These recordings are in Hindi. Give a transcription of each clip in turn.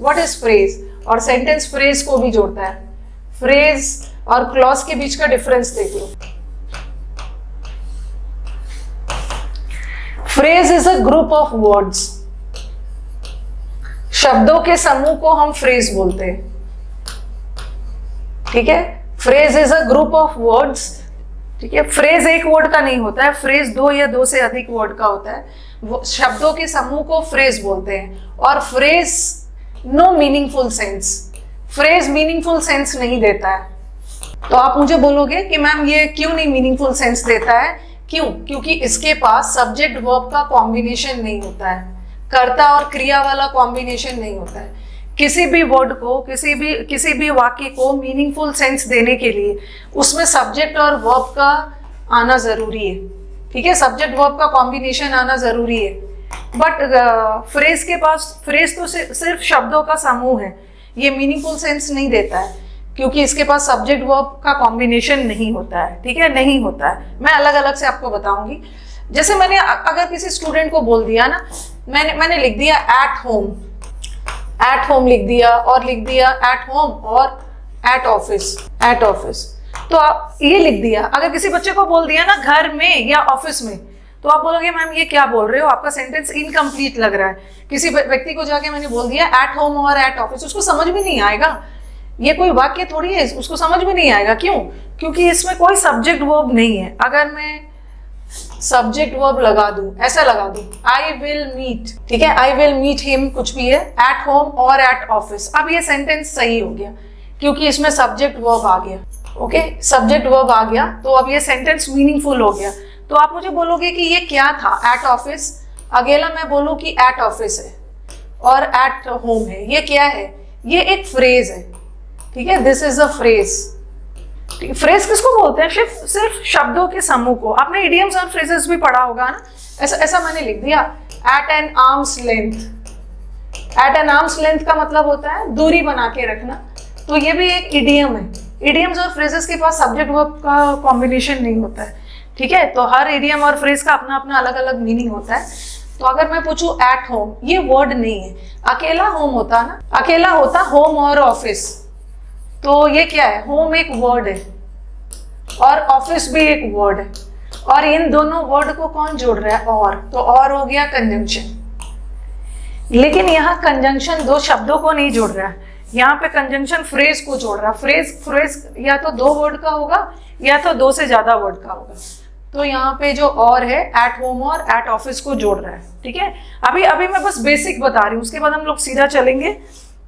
What is phrase? और सेंटेंस फ्रेज को भी जोड़ता है। फ्रेज और क्लॉज के बीच का डिफरेंस देख लो। Phrase is a group of words. शब्दों के समूह को हम फ्रेज बोलते हैं, ठीक है। Phrase is a group of words, ठीक है। फ्रेज एक वर्ड का नहीं होता है, फ्रेज दो या दो से अधिक वर्ड का होता है। शब्दों के समूह को फ्रेज बोलते हैं। और phrase no meaningful sense, phrase meaningful sense नहीं देता है। तो आप मुझे बोलोगे कि मैम ये क्यों नहीं मीनिंगफुल सेंस देता है? क्यों? क्योंकि इसके पास सब्जेक्ट वर्ब का कॉम्बिनेशन नहीं होता है, कर्ता और क्रिया वाला कॉम्बिनेशन नहीं होता है। किसी भी वर्ड को, किसी भी वाक्य को मीनिंगफुल सेंस देने के लिए उसमें सब्जेक्ट और वर्ब का आना जरूरी है, ठीक है। सब्जेक्ट वर्ब का कॉम्बिनेशन आना जरूरी है। बट फ्रेज के पास, फ्रेज तो सिर्फ शब्दों का समूह है, ये मीनिंगफुल सेंस नहीं देता है क्योंकि इसके पास सब्जेक्ट वर्ब का कॉम्बिनेशन नहीं होता है, ठीक है, नहीं होता है। मैं अलग अलग से आपको बताऊंगी। जैसे मैंने अगर किसी स्टूडेंट को बोल दिया ना, मैंने लिख दिया एट होम, एट होम लिख दिया, और लिख दिया एट होम और एट ऑफिस, एट ऑफिस, तो आप ये लिख दिया। अगर किसी बच्चे को बोल दिया ना घर में या ऑफिस में, तो आप बोलोगे मैम ये क्या बोल रहे हो, आपका सेंटेंस इनकम्प्लीट लग रहा है। किसी व्यक्ति को जाके मैंने बोल दिया एट होम और एट ऑफिस, उसको समझ भी नहीं आएगा। ये कोई वाक्य थोड़ी है, उसको समझ में नहीं आएगा। क्यों? क्योंकि इसमें कोई सब्जेक्ट वर्ब नहीं है। अगर मैं सब्जेक्ट वर्ब लगा दूं, ऐसा लगा दूं आई विल मीट, ठीक है, आई विल मीट हिम, कुछ भी है, एट होम और एट ऑफिस, अब ये सेंटेंस सही हो गया क्योंकि इसमें सब्जेक्ट वर्ब आ गया। ओके, सब्जेक्ट वर्ब आ गया तो अब ये सेंटेंस मीनिंगफुल हो गया। तो आप मुझे बोलोगे कि ये क्या था, एट ऑफिस, अकेला मैं बोलूं कि एट ऑफिस है और एट होम है, ये क्या है? ये एक फ्रेज है, ठीक है, this is a phrase. Phrase किसको बोलते हैं? सिर्फ शब्दों के समूह को। आपने इडियम्स और फ्रेजेस भी पढ़ा होगा ना, ऐसा मैंने लिख दिया at an arm's length. At an arm's length का मतलब होता है दूरी बना के रखना, तो ये भी एक इडियम है। इडियम्स और फ्रेजेस के पास सब्जेक्ट वर्ब का कॉम्बिनेशन नहीं होता है, ठीक है। तो हर इडियम और फ्रेज का अपना अपना अलग अलग मीनिंग होता है। तो अगर मैं पूछूं एट होम, ये वर्ड नहीं है, अकेला होम होता ना, अकेला होता होम और ऑफिस, तो ये क्या है? होम एक वर्ड है और ऑफिस भी एक वर्ड है, और इन दोनों वर्ड को कौन जोड़ रहा है? और, तो और हो गया कंजंक्शन। लेकिन यहाँ कंजंक्शन दो शब्दों को नहीं जोड़ रहा है, यहाँ पे कंजंक्शन फ्रेज को जोड़ रहा है। फ्रेज या तो दो वर्ड का होगा या तो दो से ज्यादा वर्ड का होगा। तो यहाँ पे जो और है एट होम और एट ऑफिस को जोड़ रहा है, ठीक है। अभी मैं बस बेसिक बता रही हूँ, उसके बाद हम लोग सीधा चलेंगे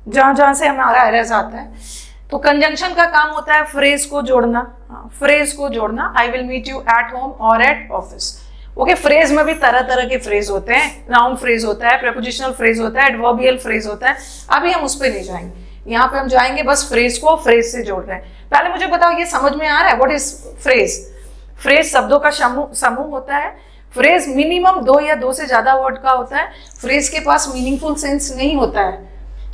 जहां से हमारा एरर्स आता है। तो कंजंक्शन का काम होता है फ्रेज को जोड़ना, फ्रेज को जोड़ना, I will meet you at home और एट ऑफिस। ओके, फ्रेज में भी तरह तरह के फ्रेज होते हैं, नाउन फ्रेज होता है, प्रेपोजिशनल फ्रेज होता है, एडवर्बियल फ्रेज होता है। अभी हम उस पर नहीं जाएंगे, यहाँ पे हम जाएंगे बस फ्रेज को फ्रेज से जोड़ रहे हैं। पहले मुझे बताओ ये समझ में आ रहा है व्हाट इज फ्रेज? फ्रेज शब्दों का समूह होता है। फ्रेज मिनिमम दो या दो से ज्यादा वर्ड का होता है। फ्रेज के पास मीनिंगफुल सेंस नहीं होता है।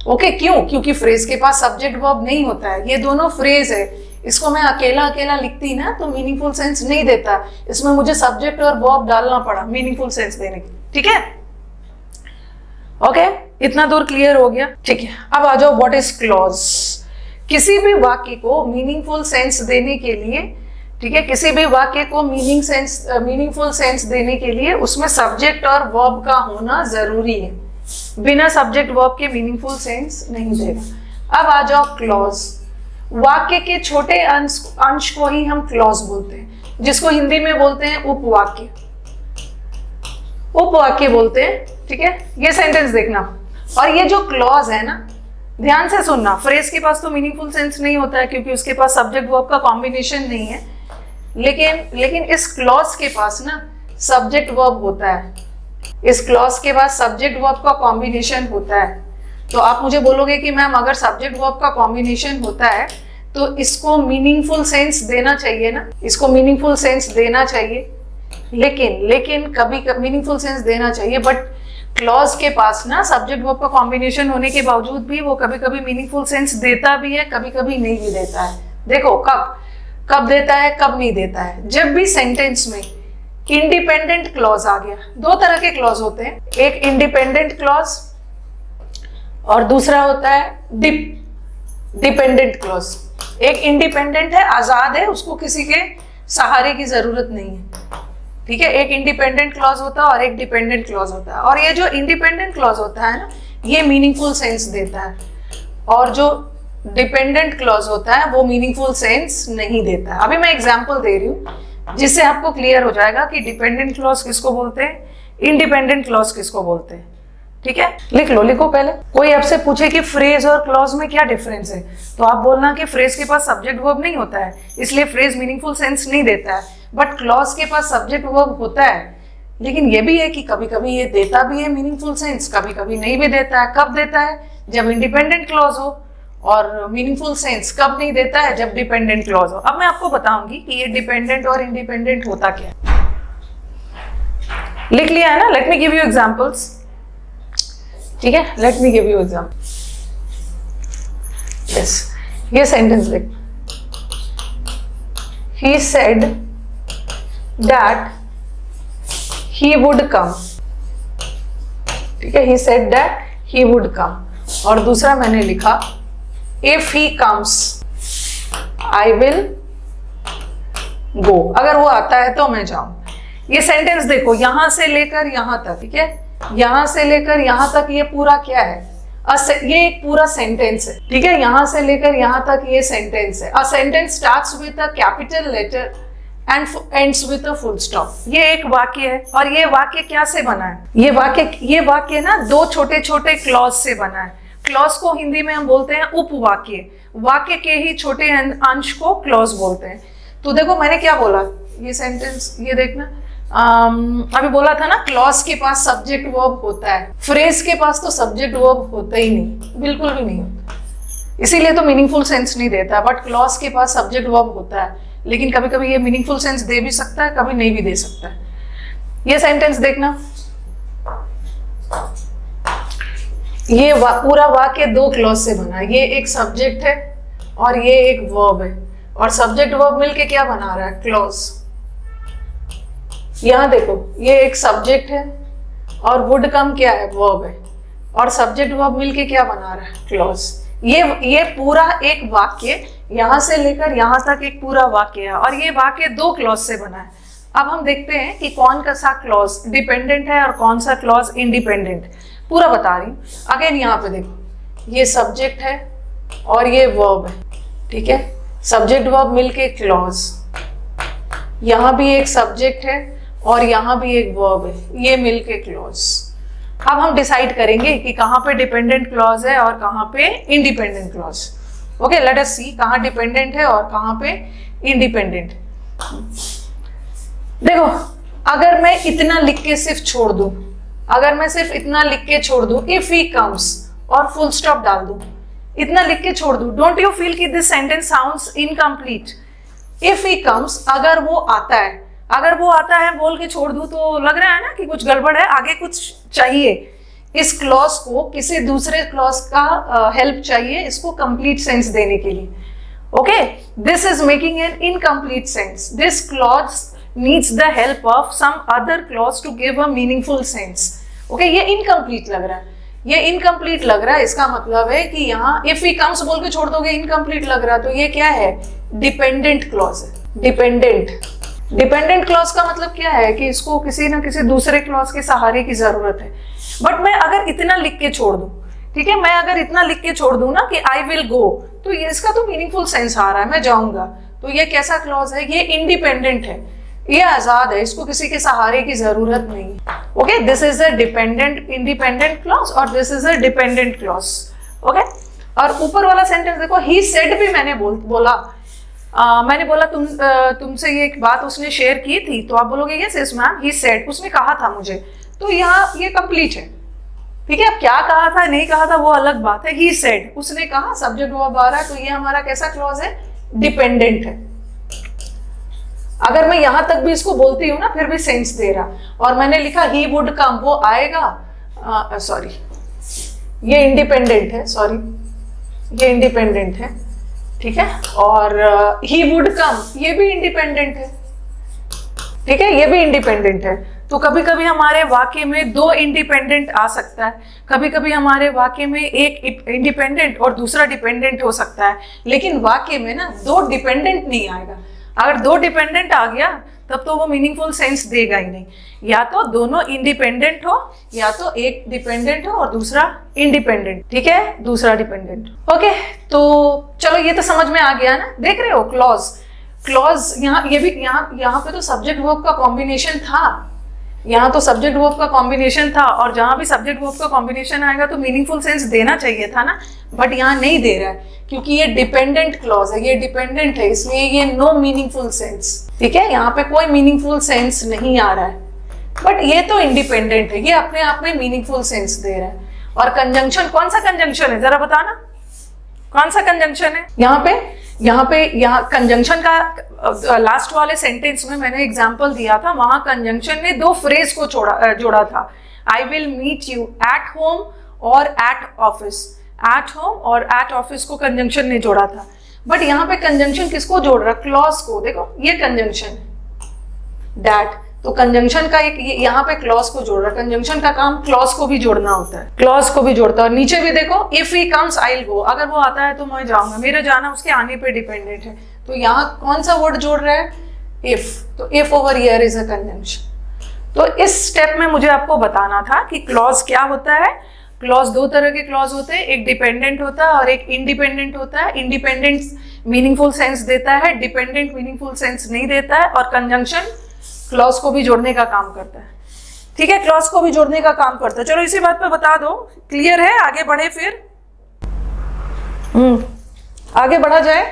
ओके, क्यों? क्योंकि फ्रेज के पास सब्जेक्ट वर्ब नहीं होता है। ये दोनों फ्रेज है, इसको मैं अकेला अकेला लिखती ना तो मीनिंगफुल सेंस नहीं देता, इसमें मुझे सब्जेक्ट और वर्ब डालना पड़ा मीनिंगफुल सेंस देने के, ठीक है। ओके, इतना दूर क्लियर हो गया, ठीक है। अब आ जाओ व्हाट इज क्लॉज। किसी भी वाक्य को मीनिंगफुल सेंस देने के लिए, ठीक है, किसी भी वाक्य को मीनिंगफुल सेंस देने के लिए उसमें सब्जेक्ट और वर्ब का होना जरूरी है। बिना सब्जेक्ट वर्ब के मीनिंगफुल सेंस नहीं देगा। अब आ जाओ क्लॉज। वाक्य के छोटे अंश को ही हम क्लॉज बोलते हैं, जिसको हिंदी में बोलते हैं उपवाक्य, उपवाक्य बोलते हैं, ठीक है। ये सेंटेंस देखना, और ये जो क्लॉज है ना, ध्यान से सुनना। फ्रेज के पास तो मीनिंगफुल सेंस नहीं होता है क्योंकि उसके पास सब्जेक्ट वर्ब का कॉम्बिनेशन नहीं है, लेकिन इस क्लॉज के पास ना सब्जेक्ट वर्ब होता है। इस क्लॉज के पास सब्जेक्ट वर्ब का कॉम्बिनेशन होता है। तो आप मुझे बोलोगे कि मैम अगर सब्जेक्ट वर्ब का कॉम्बिनेशन होता है तो इसको मीनिंगफुल सेंस देना चाहिए ना, इसको मीनिंगफुल सेंस देना चाहिए। लेकिन कभी मीनिंगफुल सेंस देना चाहिए, बट क्लॉज के पास ना सब्जेक्ट वर्ब का कॉम्बिनेशन होने के बावजूद भी वो कभी कभी मीनिंगफुल सेंस देता भी है, कभी कभी नहीं भी देता है। देखो कब देता है, कब नहीं देता है। जब भी सेंटेंस में इंडिपेंडेंट क्लॉज आ गया, दो तरह के क्लॉज होते हैं, एक इंडिपेंडेंट क्लॉज और दूसरा होता है डिपेंडेंट क्लॉज। एक इंडिपेंडेंट है, आजाद है, उसको किसी के सहारे की जरूरत नहीं है, ठीक है। एक इंडिपेंडेंट क्लॉज होता है और एक डिपेंडेंट क्लॉज होता है। और ये जो इंडिपेंडेंट क्लॉज होता है ना, ये मीनिंगफुल सेंस देता है, और जो डिपेंडेंट क्लॉज होता है वो मीनिंगफुल सेंस नहीं देता है। अभी मैं एग्जांपल दे रही हूँ जिससे आपको क्लियर हो जाएगा कि डिपेंडेंट क्लॉज किसको बोलते हैं, इंडिपेंडेंट क्लॉज किसको बोलते हैं, ठीक है। लिख लो, लिखो पहले। कोई आपसे पूछे कि फ्रेज और क्लॉज में क्या डिफरेंस है, तो आप बोलना कि फ्रेज के पास सब्जेक्ट वर्ब नहीं होता है, इसलिए फ्रेज मीनिंगफुल सेंस नहीं देता है। बट क्लॉज के पास सब्जेक्ट वर्ब होता है, लेकिन ये भी है कि कभी कभी ये देता भी है मीनिंगफुल सेंस, कभी कभी नहीं भी देता है। कब देता है? जब इंडिपेंडेंट क्लॉज हो। और मीनिंगफुल सेंस कब नहीं देता है? जब डिपेंडेंट क्लॉज हो। अब मैं आपको बताऊंगी कि ये डिपेंडेंट और इंडिपेंडेंट होता क्या है। लिख लिया है ना? Let me give you examples, ठीक है। Let me give you example. Yes, ये सेंटेंस लिख। He said that he would come, ठीक है। He said that he would come। और दूसरा मैंने लिखा if he comes I will go। अगर वो आता है तो मैं जाऊं। ये सेंटेंस देखो, यहां से लेकर यहां तक, ठीक है, यहां से लेकर यहां तक, ये पूरा क्या है? ये एक पूरा सेंटेंस है, ठीक है। यहां से लेकर यहां तक ये सेंटेंस है। A sentence starts with a capital letter and ends with a full stop. ये एक वाक्य है, और ये वाक्य क्या से बना है? ये वाक्य ना दो छोटे छोटे क्लॉज से बना है। क्लॉज को हिंदी में हम बोलते हैं उपवाक्य, वाक्य के ही छोटे अंश को क्लॉज बोलते हैं। तो देखो मैंने क्या बोला, ये सेंटेंस, ये देखना, अभी बोला था ना क्लॉज के पास सब्जेक्ट वर्ब होता है, फ्रेज के पास तो सब्जेक्ट वर्ब होता ही नहीं, बिल्कुल भी नहीं होता, इसीलिए तो मीनिंगफुल सेंस नहीं देता। बट क्लॉज के पास सब्जेक्ट वर्ब होता है, लेकिन कभी कभी ये मीनिंगफुल सेंस दे भी सकता है, कभी नहीं भी दे सकता है। ये सेंटेंस देखना, ये पूरा वाक्य दो क्लॉज से बना है। ये एक सब्जेक्ट है और ये एक वर्ब है, और सब्जेक्ट वर्ब मिलके क्या बना रहा है? क्लॉज। यहां देखो, ये एक सब्जेक्ट है और वुड कम क्या है? वर्ब है, और सब्जेक्ट वर्ब मिलके क्या बना रहा है? क्लॉज। ये पूरा एक वाक्य, यहां से लेकर यहां तक एक पूरा वाक्य है, और ये वाक्य दो क्लॉज से बना है। अब हम देखते हैं कि कौन सा क्लॉज डिपेंडेंट है और कौन सा क्लॉज इंडिपेंडेंट। पूरा बता रही हूँ। अगेन यहाँ पे देखो, ये सब्जेक्ट है और ये वर्ब है, ठीक है। सब्जेक्ट वर्ब मिलके क्लॉज। यहाँ भी एक सब्जेक्ट है और यहाँ भी एक वर्ब है, ये मिलके क्लॉज। अब हम डिसाइड करेंगे कि कहाँ पे डिपेंडेंट क्लॉज है और कहाँ पे independent clause. Okay, let us see कहाँ डिपेंडेंट है और कहाँ पे इंडिपेंडेंट। देखो, अगर मैं इतना लिख के सिर्फ छोड़ दूं, अगर मैं सिर्फ इतना लिख के छोड़ दूं, इफ ही कम्स और फुल स्टॉप डाल दूं, इतना लिख के छोड़ दूं, डोंट यू फील कि this sentence sounds incomplete? If he comes, अगर वो आता है, अगर वो आता है बोल के छोड़ दूं तो लग रहा है ना कि कुछ गड़बड़ है, आगे कुछ चाहिए। इस क्लॉज को किसी दूसरे क्लॉज का हेल्प चाहिए इसको कंप्लीट सेंस देने के लिए। Okay, this is making an incomplete sense. This clause needs the help of some other clause to give a meaningful sense. Okay, ये incomplete लग रहा है, ये incomplete लग रहा है। इसका मतलब है कि यहाँ if he comes बोल के छोड़ दोगे, incomplete लग रहा है, तो ये क्या है? dependent clause है। dependent clause का मतलब क्या है कि इसको किसी ना किसी दूसरे clause के सहारे की जरूरत है। बट मैं अगर इतना लिख के छोड़ दूं, ठीक है, मैं अगर इतना लिख के छोड़ दूं ना कि I will go, तो ये इसका तो मीनिंगफुल सेंस आ रहा है, मैं जाऊंगा। तो ये कैसा क्लॉज है? ये इंडिपेंडेंट है, ये आजाद है, इसको किसी के सहारे की जरूरत नहीं। Okay, this is a dependent independent clause और this is a dependent clause. Okay, और ऊपर वाला सेंटेंस देखो, ही सेड भी मैंने बोला मैंने बोला तुमसे ये एक बात उसने शेयर की थी, तो आप बोलोगे yes yes ma'am, he said, उसने कहा था मुझे। तो यहाँ ये कंप्लीट है, ठीक है। अब क्या कहा था नहीं कहा था वो अलग बात है। ही सेड, उसने कहा, सब्जेक्ट वर्ब आ रहा है, तो ये हमारा कैसा क्लॉज है? डिपेंडेंट है। अगर मैं यहां तक भी इसको बोलती हूँ ना, फिर भी सेंस दे रहा। और मैंने लिखा ही वुड कम, वो आएगा, सॉरी ये इंडिपेंडेंट है, सॉरी ये इंडिपेंडेंट है, ठीक है। और ही वुड कम, ये भी इंडिपेंडेंट है, ठीक है, ये भी इंडिपेंडेंट है। तो कभी कभी हमारे वाक्य में दो इंडिपेंडेंट आ सकता है, कभी कभी हमारे वाक्य में एक इंडिपेंडेंट और दूसरा डिपेंडेंट हो सकता है, लेकिन वाक्य में ना दो डिपेंडेंट नहीं आएगा। अगर दो डिपेंडेंट आ गया तब तो वो मीनिंगफुल सेंस देगा ही नहीं। या तो दोनों इंडिपेंडेंट हो या तो एक डिपेंडेंट हो और दूसरा इंडिपेंडेंट, ठीक है, दूसरा डिपेंडेंट। ओके, तो चलो ये तो समझ में आ गया ना। देख रहे हो क्लॉज, क्लॉज यहाँ ये भी यहाँ पे तो सब्जेक्ट वर्ब का कॉम्बिनेशन था, यहाँ तो सब्जेक्ट वर्ब का कॉम्बिनेशन था, और जहां भी सब्जेक्ट वर्ब का कॉम्बिनेशन आएगा तो मीनिंगफुल सेंस देना चाहिए था ना, बट यहाँ नहीं दे रहा है क्योंकि ये डिपेंडेंट क्लॉज है, ये डिपेंडेंट है, इसलिए ये नो मीनिंगफुल सेंस, ठीक है, यहाँ पे कोई मीनिंगफुल सेंस नहीं आ रहा है। बट ये तो इंडिपेंडेंट है, ये अपने आप में मीनिंगफुल सेंस दे रहा है। और कंजंक्शन, कौन सा कंजंक्शन है जरा बताना, कौन सा कंजंक्शन है यहाँ कंजंक्शन का लास्ट वाले सेंटेंस में मैंने एग्जांपल दिया था, वहां कंजंक्शन ने दो फ्रेज को जोड़ा था, I will meet you at home और एट ऑफिस। एट होम और एट ऑफिस को कंजंक्शन ने जोड़ा था, बट यहाँ पे कंजंक्शन किसको जोड़ रहा है, क्लॉज को। देखो ये कंजंक्शन है दैट, तो कंजंक्शन का एक यहाँ पे क्लॉज को जोड़ रहा है। कंजंक्शन का काम क्लॉज को भी जोड़ना होता है, क्लॉज को भी जोड़ता है। और नीचे भी देखो, if he comes I will go, अगर वो आता है तो मैं जाऊंगा, मेरा जाना उसके आने पे डिपेंडेंट है। तो यहाँ कौन सा वर्ड जोड़ रहा है, इफ, तो if over here is a conjunction. तो इस स्टेप में मुझे आपको बताना था कि क्लॉज क्या होता है। क्लॉज दो तरह के क्लॉज होते हैं, एक डिपेंडेंट होता है और एक इंडिपेंडेंट होता है। इंडिपेंडेंट मीनिंगफुल सेंस देता है, डिपेंडेंट मीनिंगफुल सेंस नहीं देता है। और कंजंक्शन क्लॉज को भी जोड़ने का काम करता है, ठीक है, क्लॉज को भी जोड़ने का काम करता है। चलो इसी बात पे बता दो, क्लियर है, आगे बढ़े फिर आगे बढ़ा जाए।